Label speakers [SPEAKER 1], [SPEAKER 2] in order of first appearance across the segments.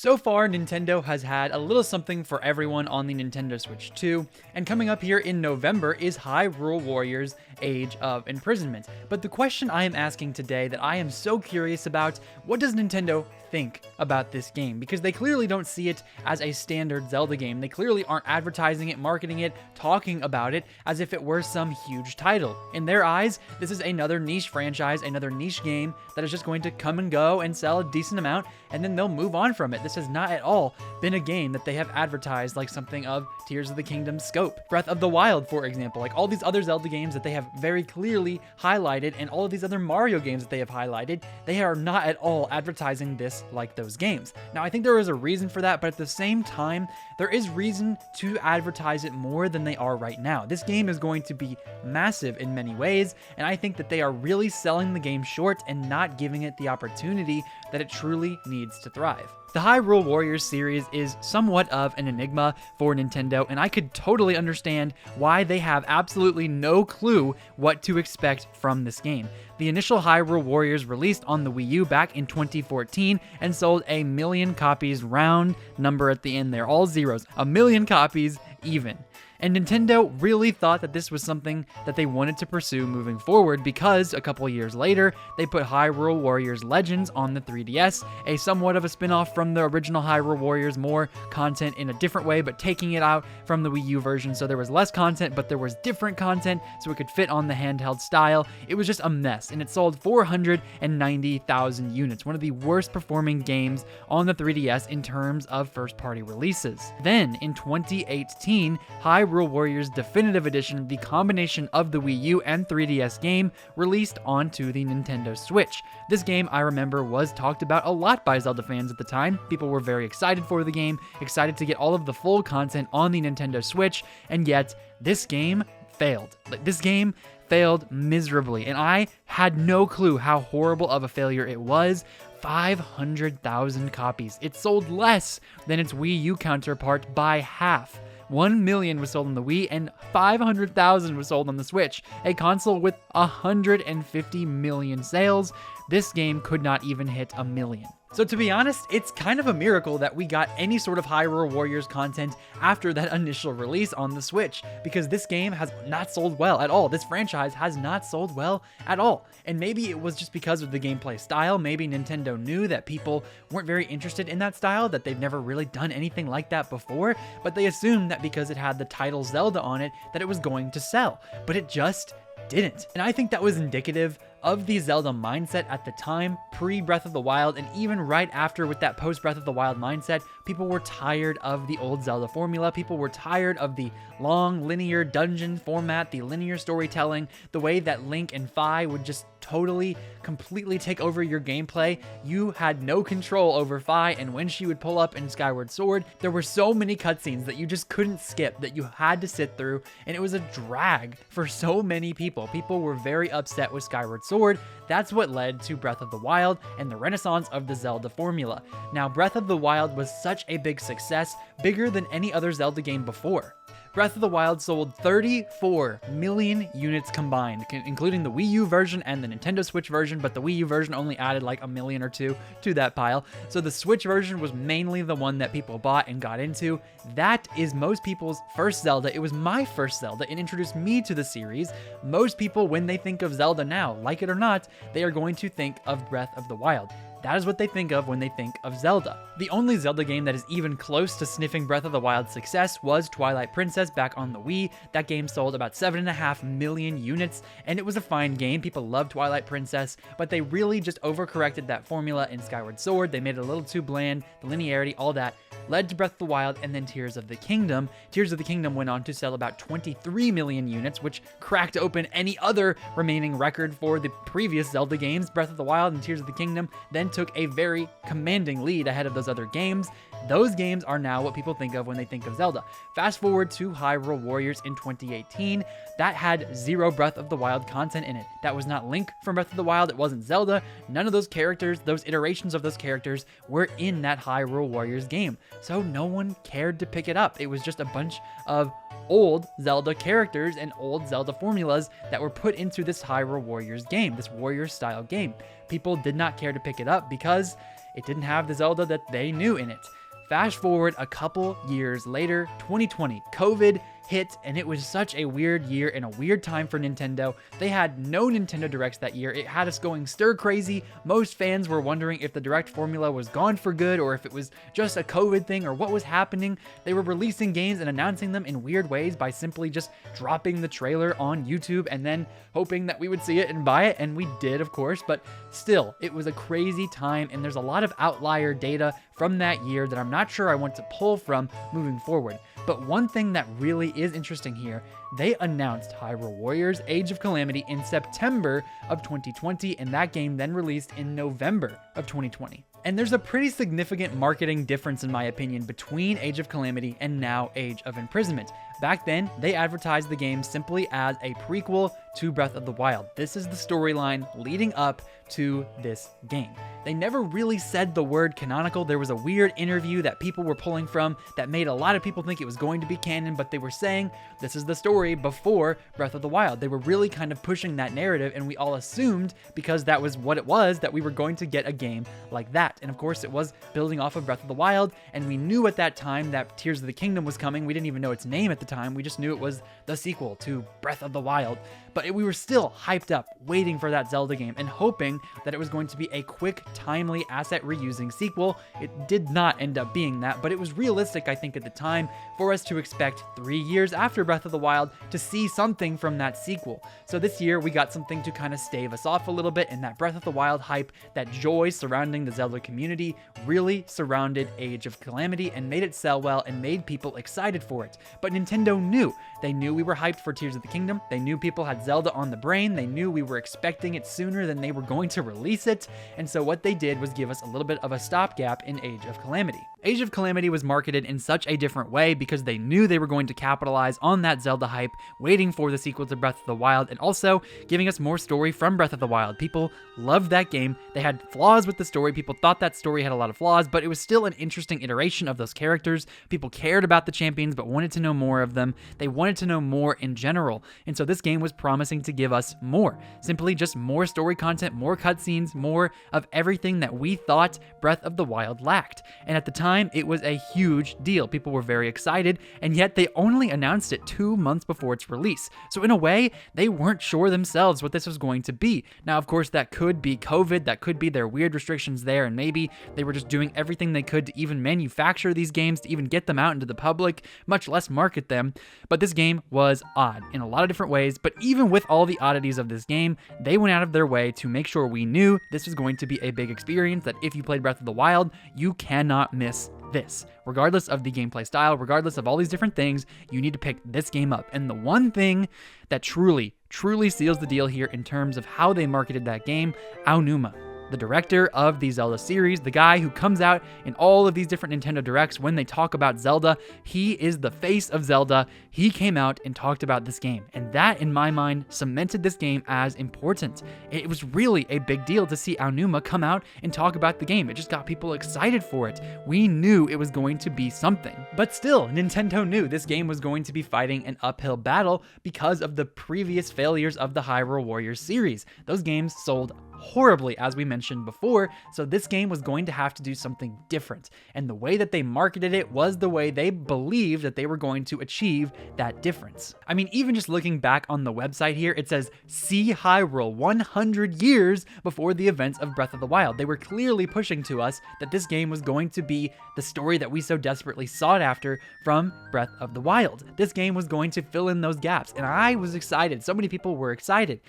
[SPEAKER 1] So far, Nintendo has had a little something for everyone on the Nintendo Switch 2, and coming up here in November is Hyrule Warriors Age of Imprisonment. But the question I am asking today that I am so curious about, what does Nintendo think about this game? Because they clearly don't see it as a standard Zelda game. They clearly aren't advertising it, marketing it, talking about it as if it were some huge title. In their eyes, this is another niche franchise, another niche game that is just going to come and go and sell a decent amount, and then they'll move on from it. This has not at all been a game that they have advertised like something of Tears of the Kingdom scope. Breath of the Wild, for example, like all these other Zelda games that they have very clearly highlighted, and all of these other Mario games that they have highlighted, they are not at all advertising this like those games. Now, I think there is a reason for that, but at the same time, there is reason to advertise it more than they are right now. This game is going to be massive in many ways, and I think that they are really selling the game short and not giving it the opportunity that it truly needs to thrive. The Hyrule Warriors series is somewhat of an enigma for Nintendo, and I could totally understand why they have absolutely no clue what to expect from this game. The initial Hyrule Warriors released on the Wii U back in 2014 and sold 1 million copies, round number at the end there, all zeros, 1 million copies even. And Nintendo really thought that this was something that they wanted to pursue moving forward, because a couple years later, they put Hyrule Warriors Legends on the 3DS, a somewhat of a spin-off from the original Hyrule Warriors, more content in a different way, but taking it out from the Wii U version, so there was less content, but there was different content, so it could fit on the handheld style. It was just a mess, and it sold 490,000 units, one of the worst performing games on the 3DS in terms of first-party releases. Then, in 2018, Hyrule Warriors Definitive Edition, the combination of the Wii U and 3DS game, released onto the Nintendo Switch. This game, I remember, was talked about a lot by Zelda fans at the time. People were very excited for the game, excited to get all of the full content on the Nintendo Switch, and yet this game failed. This game failed miserably, and I had no clue how horrible of a failure it was. 500,000 copies. It sold less than its Wii U counterpart by half. 1 million was sold on the Wii and 500,000 was sold on the Switch, a console with 150 million sales. This game could not even hit 1 million. So to be honest, it's kind of a miracle that we got any sort of Hyrule Warriors content after that initial release on the Switch, because this game has not sold well at all. This franchise has not sold well at all. And maybe it was just because of the gameplay style. Maybe Nintendo knew that people weren't very interested in that style, that they've never really done anything like that before, but they assumed that because it had the title Zelda on it, that it was going to sell. But it just didn't. And I think that was indicative of the Zelda mindset at the time, pre-Breath of the Wild, and even right after with that post-Breath of the Wild mindset. People were tired of the old Zelda formula. People were tired of the long linear dungeon format, the linear storytelling, the way that Link and Fi would just totally, completely take over your gameplay. You had no control over Fi, and when she would pull up in Skyward Sword, there were so many cutscenes that you just couldn't skip, that you had to sit through, and it was a drag for so many people. People were very upset with Skyward Sword. That's what led to Breath of the Wild and the renaissance of the Zelda formula. Now, Breath of the Wild was such a big success, bigger than any other Zelda game before. Breath of the Wild sold 34 million units combined, including the Wii U version and the Nintendo Switch version, but the Wii U version only added like 1 million or 2 to that pile. So the Switch version was mainly the one that people bought and got into. That is most people's first Zelda. It was my first Zelda. It introduced me to the series. Most people, when they think of Zelda now, like it or not, they are going to think of Breath of the Wild. That is what they think of when they think of Zelda. The only Zelda game that is even close to sniffing Breath of the Wild's success was Twilight Princess back on the Wii. That game sold about 7.5 million units, and it was a fine game. People loved Twilight Princess, but they really just overcorrected that formula in Skyward Sword. They made it a little too bland. The linearity, all that, led to Breath of the Wild and then Tears of the Kingdom. Tears of the Kingdom went on to sell about 23 million units, which cracked open any other remaining record for the previous Zelda games. Breath of the Wild and Tears of the Kingdom then took a very commanding lead ahead of those other games. Those games are now what people think of when they think of Zelda. Fast forward to Hyrule Warriors in 2018, that had 0 Breath of the Wild content in it. That was not Link from Breath of the Wild, it wasn't Zelda. None of those characters, those iterations of those characters, were in that Hyrule Warriors game. So no one cared to pick it up. It was just a bunch of old Zelda characters and old Zelda formulas that were put into this Hyrule Warriors game, this warrior style game. People did not care to pick it up because it didn't have the Zelda that they knew in it. Fast forward a couple years later, 2020, COVID hit, and it was such a weird year and a weird time for Nintendo. They had no Nintendo Directs that year. It had us going stir crazy. Most fans were wondering if the Direct formula was gone for good or if it was just a COVID thing or what was happening. They were releasing games and announcing them in weird ways by simply just dropping the trailer on YouTube and then hoping that we would see it and buy it, and we did, of course, but still, it was a crazy time, and there's a lot of outlier data from that year that I'm not sure I want to pull from moving forward. But one thing that really is interesting here, they announced Hyrule Warriors Age of Calamity in September of 2020, and that game then released in November of 2020. And there's a pretty significant marketing difference, in my opinion, between Age of Calamity and now Age of Imprisonment. Back then, they advertised the game simply as a prequel to Breath of the Wild. This is the storyline leading up to this game. They never really said the word canonical. There was a weird interview that people were pulling from that made a lot of people think it was going to be canon, but they were saying this is the story before Breath of the Wild. They were really kind of pushing that narrative, and we all assumed, because that was what it was, that we were going to get a game like that. And of course, it was building off of Breath of the Wild, and we knew at that time that Tears of the Kingdom was coming. We didn't even know its name at the time. We just knew it was the sequel to Breath of the Wild. But we were still hyped up, waiting for that Zelda game and hoping that it was going to be a quick, timely, asset reusing sequel. It did not end up being that, but it was realistic, I think, at the time for us to expect 3 years after Breath of the Wild to see something from that sequel. So this year, we got something to kind of stave us off a little bit, and that Breath of the Wild hype, that joy surrounding the Zelda community, really surrounded Age of Calamity and made it sell well and made people excited for it. But Nintendo knew. They knew we were hyped for Tears of the Kingdom. They knew people had Zelda on the brain. They knew we were expecting it sooner than they were going to release it. And so what they did was give us a little bit of a stopgap in Age of Calamity. Age of Calamity was marketed in such a different way because they knew they were going to capitalize on that Zelda hype, waiting for the sequel to Breath of the Wild, and also giving us more story from Breath of the Wild. People loved that game. They had flaws with the story. People thought that story had a lot of flaws, but it was still an interesting iteration of those characters. People cared about the champions, but wanted to know more of them. They wanted to know more in general. And so this game was promising to give us more. Simply just more story content, more cutscenes, more of everything that we thought Breath of the Wild lacked. And at the time, it was a huge deal. People were very excited, and yet they only announced it 2 months before its release. So in a way, they weren't sure themselves what this was going to be. Now, of course, that could be COVID, that could be their weird restrictions there, and maybe they were just doing everything they could to even manufacture these games, to even get them out into the public, much less market them. But this game was odd in a lot of different ways, but even with all the oddities of this game, they went out of their way to make sure we knew this was going to be a big experience, that if you played Breath of the Wild, you cannot miss this. Regardless of the gameplay style, regardless of all these different things, you need to pick this game up. And the one thing that truly seals the deal here in terms of how they marketed that game, Aonuma, the director of the Zelda series, the guy who comes out in all of these different Nintendo Directs when they talk about Zelda, he is the face of Zelda. He came out and talked about this game, and that, in my mind, cemented this game as important. It was really a big deal to see Aonuma come out and talk about the game. It just got people excited for it. We knew it was going to be something. But still, Nintendo knew this game was going to be fighting an uphill battle because of the previous failures of the Hyrule Warriors series. Those games sold horribly, as we mentioned before, so this game was going to have to do something different. And the way that they marketed it was the way they believed that they were going to achieve that difference. I mean, even just looking back on the website here, it says, "See Hyrule 100 years before the events of Breath of the Wild." They were clearly pushing to us that this game was going to be the story that we so desperately sought after from Breath of the Wild. This game was going to fill in those gaps, and I was excited. So many people were excited.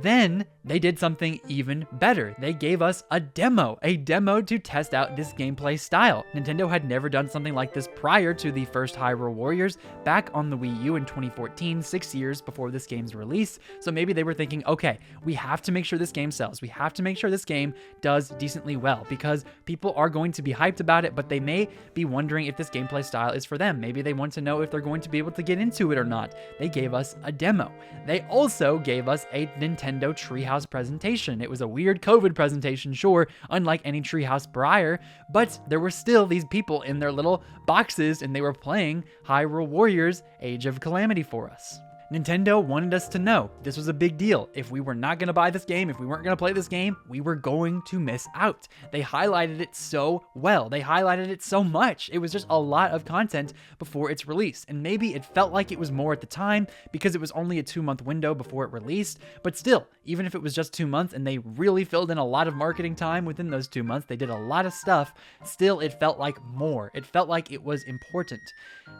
[SPEAKER 1] Then they did something even better. They gave us a demo to test out this gameplay style. Nintendo had never done something like this prior to the first Hyrule Warriors back on the Wii U in 2014, 6 years before this game's release. So maybe they were thinking, okay, we have to make sure this game sells. We have to make sure this game does decently well because people are going to be hyped about it, but they may be wondering if this gameplay style is for them. Maybe they want to know if they're going to be able to get into it or not. They gave us a demo. They also gave us a Nintendo Treehouse presentation. It was a weird COVID presentation, sure, unlike any Treehouse prior, but there were still these people in their little boxes and they were playing Hyrule Warriors Age of Calamity for us. Nintendo wanted us to know this was a big deal. If we were not going to buy this game, if we weren't going to play this game, we were going to miss out. They highlighted it so well. They highlighted it so much. It was just a lot of content before its release. And maybe it felt like it was more at the time because it was only a 2-month window before it released. But still, even if it was just 2 months and they really filled in a lot of marketing time within those 2 months, they did a lot of stuff, still it felt like more. It felt like it was important.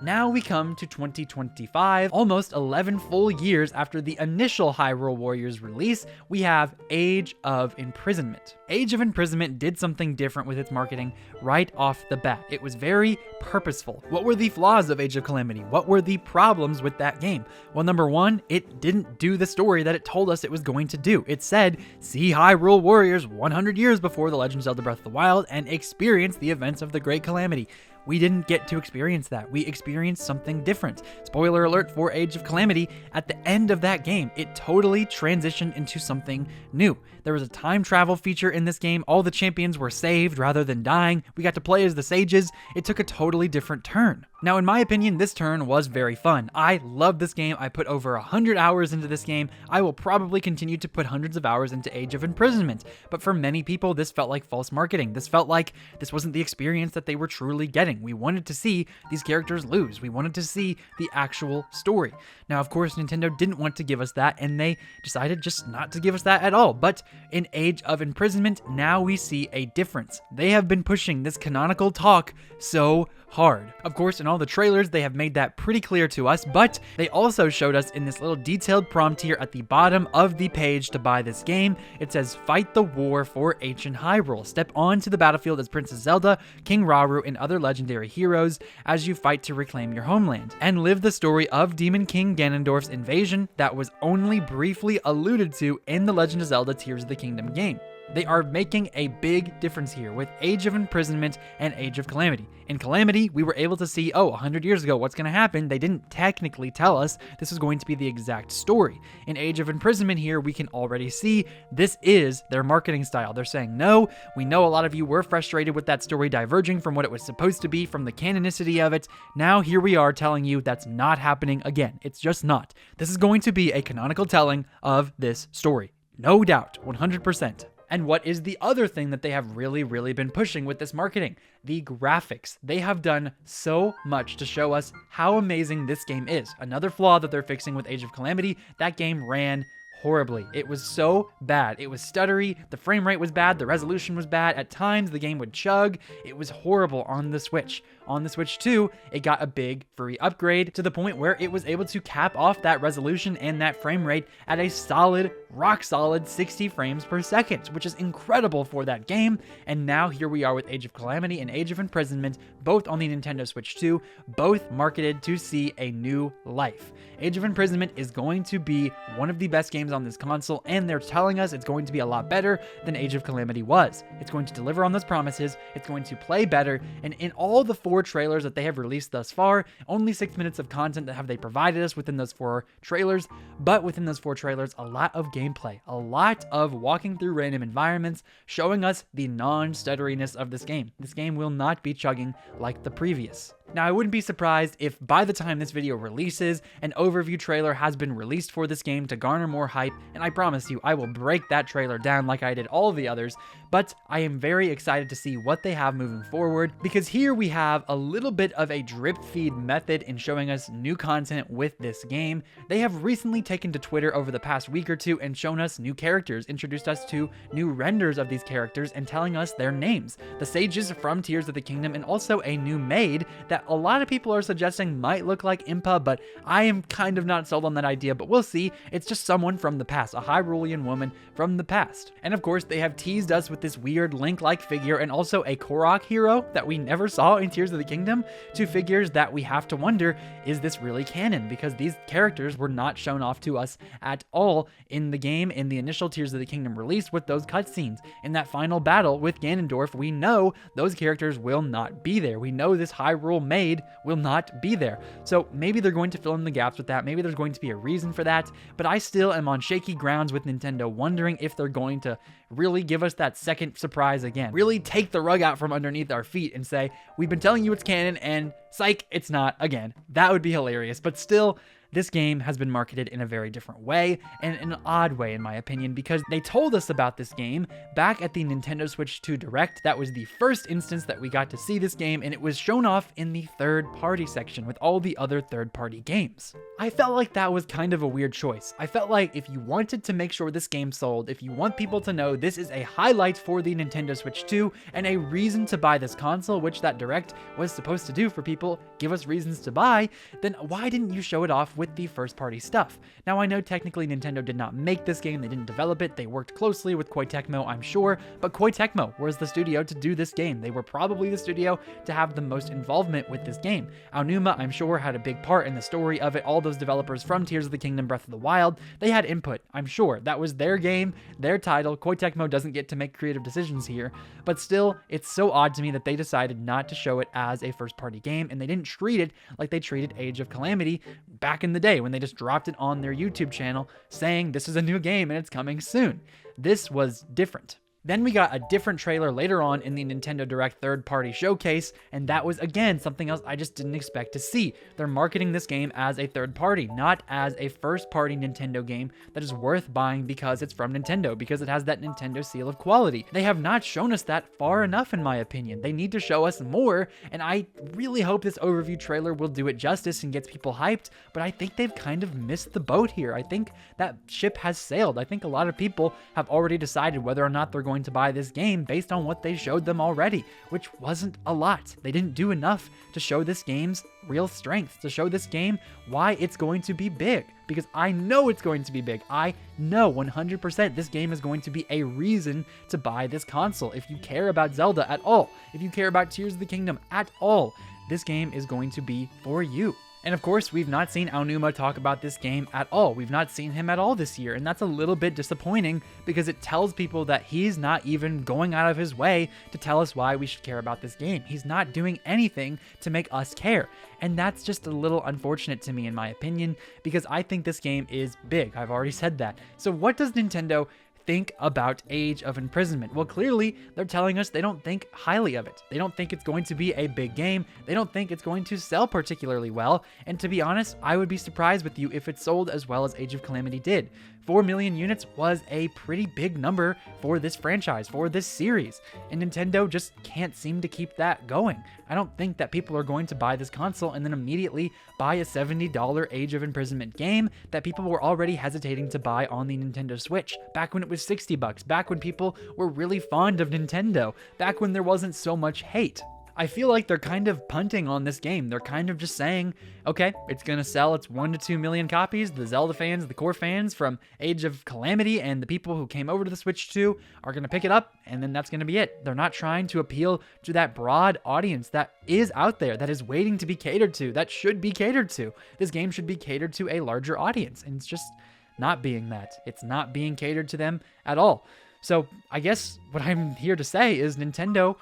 [SPEAKER 1] Now we come to 2025, almost 11 full years after the initial Hyrule Warriors release, we have Age of Imprisonment. Age of Imprisonment did something different with its marketing right off the bat. It was very purposeful. What were the flaws of Age of Calamity? What were the problems with that game? Well, number one, it didn't do the story that it told us it was going to do. It said, see Hyrule Warriors 100 years before The Legend of Zelda Breath of the Wild and experience the events of the Great Calamity. We didn't get to experience that. We experienced something different. Spoiler alert for Age of Calamity, at the end of that game, it totally transitioned into something new. There was a time travel feature in this game. All the champions were saved rather than dying. We got to play as the sages. It took a totally different turn. Now, in my opinion, this turn was very fun. I loved this game. I put over 100 hours into this game. I will probably continue to put hundreds of hours into Age of Imprisonment. But for many people, this felt like false marketing. This felt like this wasn't the experience that they were truly getting. We wanted to see these characters lose. We wanted to see the actual story. Now, of course, Nintendo didn't want to give us that, and they decided just not to give us that at all. But in Age of Imprisonment, now we see a difference. They have been pushing this canonical talk so hard. Of course, in all the trailers, they have made that pretty clear to us, but they also showed us in this little detailed prompt here at the bottom of the page to buy this game. It says, fight the war for ancient Hyrule. Step onto the battlefield as Princess Zelda, King Rauru, and other legendary heroes as you fight to reclaim your homeland, and live the story of Demon King Ganondorf's invasion that was only briefly alluded to in The Legend of Zelda Tears of the Kingdom game. They are making a big difference here with Age of Imprisonment and Age of Calamity. In Calamity, we were able to see, 100 years ago, what's going to happen. They didn't technically tell us this was going to be the exact story. In Age of Imprisonment here, we can already see this is their marketing style. They're saying, no, we know a lot of you were frustrated with that story diverging from what it was supposed to be, from the canonicity of it. Now here we are telling you that's not happening again. It's just not. This is going to be a canonical telling of this story. No doubt, 100%. And what is the other thing that they have really been pushing with this marketing? The graphics. They have done so much to show us how amazing this game is. Another flaw that they're fixing with Age of Calamity, that game ran horribly. It was so bad. It was stuttery. The frame rate was bad. The resolution was bad. At times, the game would chug. It was horrible on the Switch. On the Switch 2, it got a big free upgrade to the point where it was able to cap off that resolution and that frame rate at a solid, rock solid 60 frames per second, which is incredible for that game. And now here we are with Age of Calamity and Age of Imprisonment, both on the Nintendo Switch 2, both marketed to see a new life. Age of Imprisonment is going to be one of the best games on this console, and they're telling us it's going to be a lot better than Age of Calamity was. It's going to deliver on those promises, it's going to play better, and in all the 4 trailers that they have released thus far, only 6 minutes of content that have they provided us within those 4 trailers, but within those 4 trailers, a lot of gameplay, a lot of walking through random environments, showing us the non-stutteriness of this game. This game will not be chugging like the previous. Now, I wouldn't be surprised if by the time this video releases, an overview trailer has been released for this game to garner more hype, and I promise you, I will break that trailer down like I did all of the others, but I am very excited to see what they have moving forward, because here we have a little bit of a drip feed method in showing us new content with this game. They have recently taken to Twitter over the past week or two and shown us new characters, introduced us to new renders of these characters, and telling us their names. The sages from Tears of the Kingdom, and also a new maid that a lot of people are suggesting might look like Impa, but I am kind of not sold on that idea, but we'll see. It's just someone from the past, a Hyrulean woman from the past. And of course, they have teased us with this weird Link-like figure and also a Korok hero that we never saw in Tears of the Kingdom, 2 figures that we have to wonder, is this really canon? Because these characters were not shown off to us at all in the game in the initial Tears of the Kingdom release with those cutscenes. In that final battle with Ganondorf, we know those characters will not be there. We know this Hyrule maid will not be there. So maybe they're going to fill in the gaps with that. Maybe there's going to be a reason for that, but I still am on shaky grounds with Nintendo, wondering if they're going to really give us that second surprise again. Really take the rug out from underneath our feet and say, we've been telling you it's canon and psych, it's not again. That would be hilarious, but still, This game has been marketed in a very different way, and an odd way in my opinion, because they told us about this game back at the Nintendo Switch 2 Direct. That was the first instance that we got to see this game, and it was shown off in the third-party section with all the other third-party games. I felt like that was kind of a weird choice. I felt like if you wanted to make sure this game sold, if you want people to know this is a highlight for the Nintendo Switch 2 and a reason to buy this console, which that Direct was supposed to do for people, give us reasons to buy, then why didn't you show it off with the first-party stuff? Now, I know technically Nintendo did not make this game, they didn't develop it, they worked closely with Koei Tecmo, I'm sure, but Koei Tecmo was the studio to do this game. They were probably the studio to have the most involvement with this game. Aonuma, I'm sure, had a big part in the story of it. All those developers from Tears of the Kingdom, Breath of the Wild, they had input, I'm sure. That was their game, their title. Koei Tecmo doesn't get to make creative decisions here, but still, it's so odd to me that they decided not to show it as a first-party game, and they didn't treat it like they treated Age of Calamity back in the day when they just dropped it on their YouTube channel saying this is a new game and it's coming soon. This was different. Then we got a different trailer later on in the Nintendo Direct third-party showcase, and that was, again, something else I just didn't expect to see. They're marketing this game as a third-party, not as a first-party Nintendo game that is worth buying because it's from Nintendo, because it has that Nintendo seal of quality. They have not shown us that far enough, in my opinion. They need to show us more, and I really hope this overview trailer will do it justice and gets people hyped, but I think they've kind of missed the boat here. I think that ship has sailed. I think a lot of people have already decided whether or not they're going to buy this game based on what they showed them already, which wasn't a lot. They didn't do enough to show this game's real strength, to show this game why it's going to be big, because I know it's going to be big. I know 100% this game is going to be a reason to buy this console. If you care about Zelda at all, if you care about Tears of the Kingdom at all, this game is going to be for you. And of course, we've not seen Aonuma talk about this game at all. We've not seen him at all this year, and that's a little bit disappointing because it tells people that he's not even going out of his way to tell us why we should care about this game. He's not doing anything to make us care, and that's just a little unfortunate to me in my opinion, because I think this game is big. I've already said that. So what does Nintendo think about Age of Imprisonment? Well, clearly they're telling us they don't think highly of it. They don't think it's going to be a big game. They don't think it's going to sell particularly well. And to be honest, I would be surprised with you if it sold as well as Age of Calamity did. 4 million units was a pretty big number for this franchise, for this series, and Nintendo just can't seem to keep that going. I don't think that people are going to buy this console and then immediately buy a $70 Age of Imprisonment game that people were already hesitating to buy on the Nintendo Switch, back when it was $60, back when people were really fond of Nintendo, back when there wasn't so much hate. I feel like they're kind of punting on this game. They're kind of just saying, okay, it's going to sell its 1 to 2 million copies. The Zelda fans, the core fans from Age of Calamity, and the people who came over to the Switch 2 are going to pick it up, and then that's going to be it. They're not trying to appeal to that broad audience that is out there, that is waiting to be catered to, that should be catered to. This game should be catered to a larger audience, and it's just not being that. It's not being catered to them at all. So I guess what I'm here to say is, Nintendo,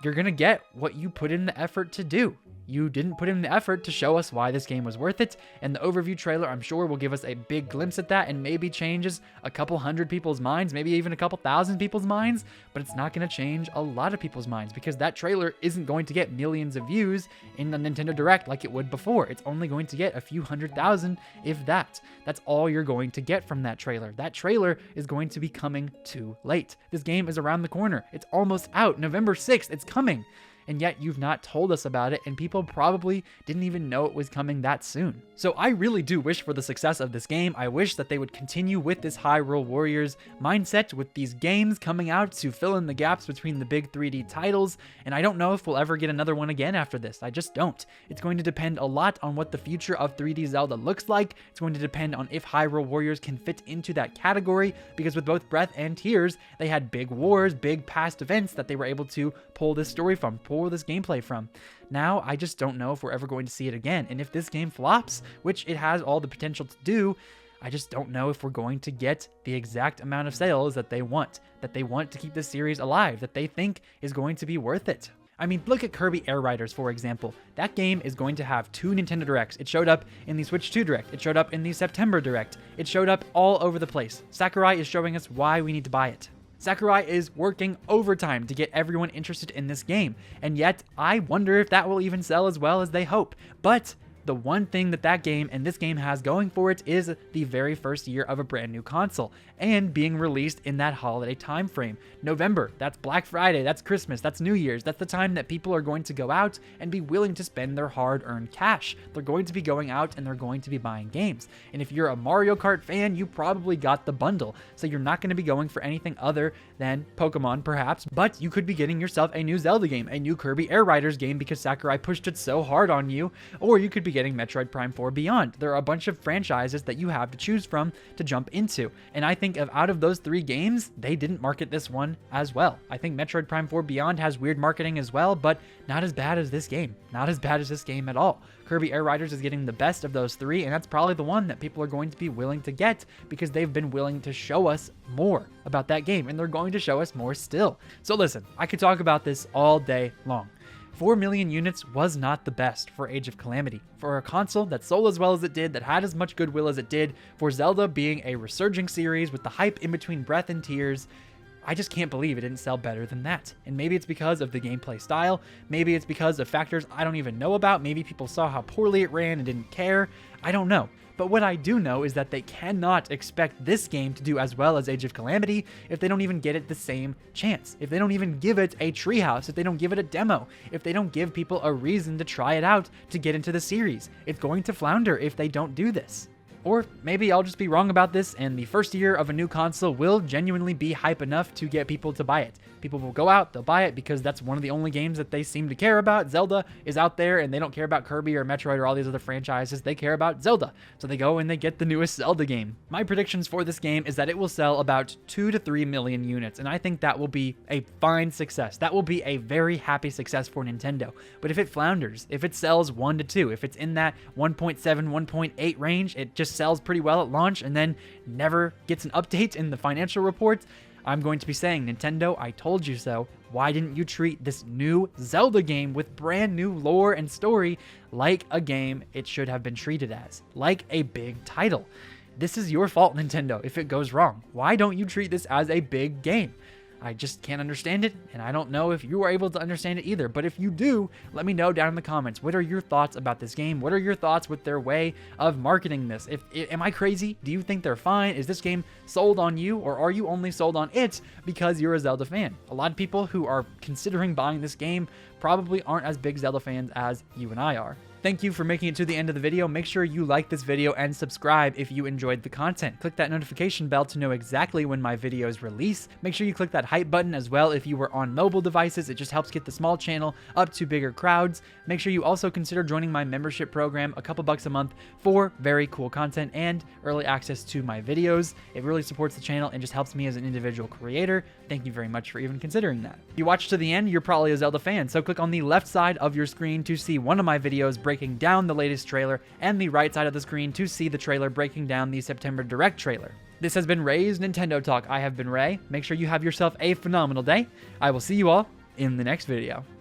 [SPEAKER 1] you're going to get what you put in the effort to do. You didn't put in the effort to show us why this game was worth it, and the overview trailer, I'm sure, will give us a big glimpse at that and maybe changes a couple hundred people's minds, maybe even a couple thousand people's minds, but it's not going to change a lot of people's minds because that trailer isn't going to get millions of views in the Nintendo Direct like it would before. It's only going to get a few 100,000, if that. That's all you're going to get from that trailer. That trailer is going to be coming too late. This game is around the corner. It's almost out. November 6th, it's coming. And yet you've not told us about it, and people probably didn't even know it was coming that soon. So I really do wish for the success of this game. I wish that they would continue with this Hyrule Warriors mindset, with these games coming out to fill in the gaps between the big 3D titles, and I don't know if we'll ever get another one again after this. I just don't. It's going to depend a lot on what the future of 3D Zelda looks like. It's going to depend on if Hyrule Warriors can fit into that category, because with both Breath and Tears, they had big wars, big past events that they were able to pull this story from, pull this gameplay from. Now, I just don't know if we're ever going to see it again. And if this game flops, which it has all the potential to do, I just don't know if we're going to get the exact amount of sales that they want to keep this series alive, that they think is going to be worth it. I mean, look at Kirby Air Riders, for example. That game is going to have 2 Nintendo Directs. It showed up in the Switch 2 Direct. It showed up in the September Direct. It showed up all over the place. Sakurai is showing us why we need to buy it. Sakurai is working overtime to get everyone interested in this game, and yet I wonder if that will even sell as well as they hope. But the one thing that game and this game has going for it is the very first year of a brand new console and being released in that holiday time frame. November, that's Black Friday, that's Christmas, that's New Year's. That's the time that people are going to go out and be willing to spend their hard-earned cash. They're going to be going out and they're going to be buying games. And if you're a Mario Kart fan, you probably got the bundle. So you're not going to be going for anything other than Pokemon perhaps, but you could be getting yourself a new Zelda game, a new Kirby Air Riders game because Sakurai pushed it so hard on you, or you could be getting Metroid Prime 4 Beyond. There are a bunch of franchises that you have to choose from to jump into. And I think out of those 3 games, they didn't market this one as well. I think Metroid Prime 4 Beyond has weird marketing as well, but not as bad as this game. Not as bad as this game at all. Kirby Air Riders is getting the best of those 3, and that's probably the one that people are going to be willing to get because they've been willing to show us more about that game, and they're going to show us more still. So listen, I could talk about this all day long. 4 million units was not the best for Age of Calamity. For a console that sold as well as it did, that had as much goodwill as it did, for Zelda being a resurging series with the hype in between breath and tears, I just can't believe it didn't sell better than that. And maybe it's because of the gameplay style, maybe it's because of factors I don't even know about, maybe people saw how poorly it ran and didn't care, I don't know. But what I do know is that they cannot expect this game to do as well as Age of Calamity if they don't even get it the same chance. If they don't even give it a treehouse, if they don't give it a demo, if they don't give people a reason to try it out to get into the series. It's going to flounder if they don't do this. Or maybe I'll just be wrong about this and the first year of a new console will genuinely be hype enough to get people to buy it. People will go out, they'll buy it because that's one of the only games that they seem to care about. Zelda is out there and they don't care about Kirby or Metroid or all these other franchises. They care about Zelda. So they go and they get the newest Zelda game. My predictions for this game is that it will sell about 2 to 3 million units, and I think that will be a fine success. That will be a very happy success for Nintendo. But if it flounders, if it sells 1 to 2, if it's in that 1.7, 1.8 range, it just sells pretty well at launch and then never gets an update in the financial reports, I'm going to be saying, Nintendo, I told you so. Why didn't you treat this new Zelda game with brand new lore and story like a game it should have been treated as, like a big title? This is your fault, Nintendo, if it goes wrong. Why don't you treat this as a big game? I just can't understand it, and I don't know if you are able to understand it either. But if you do, let me know down in the comments. What are your thoughts about this game? What are your thoughts with their way of marketing this? Am I crazy? Do you think they're fine? Is this game sold on you, or are you only sold on it because you're a Zelda fan? A lot of people who are considering buying this game probably aren't as big Zelda fans as you and I are. Thank you for making it to the end of the video. Make sure you like this video and subscribe if you enjoyed the content. Click that notification bell to know exactly when my videos release. Make sure you click that hype button as well if you were on mobile devices. It just helps get the small channel up to bigger crowds. Make sure you also consider joining my membership program, a couple bucks a month for very cool content and early access to my videos. It really supports the channel and just helps me as an individual creator. Thank you very much for even considering that. If you watched to the end, you're probably a Zelda fan, so click on the left side of your screen to see one of my videos breaking down the latest trailer, and the right side of the screen to see the trailer breaking down the September Direct trailer. This has been Ray's Nintendo Talk. I have been Ray. Make sure you have yourself a phenomenal day. I will see you all in the next video.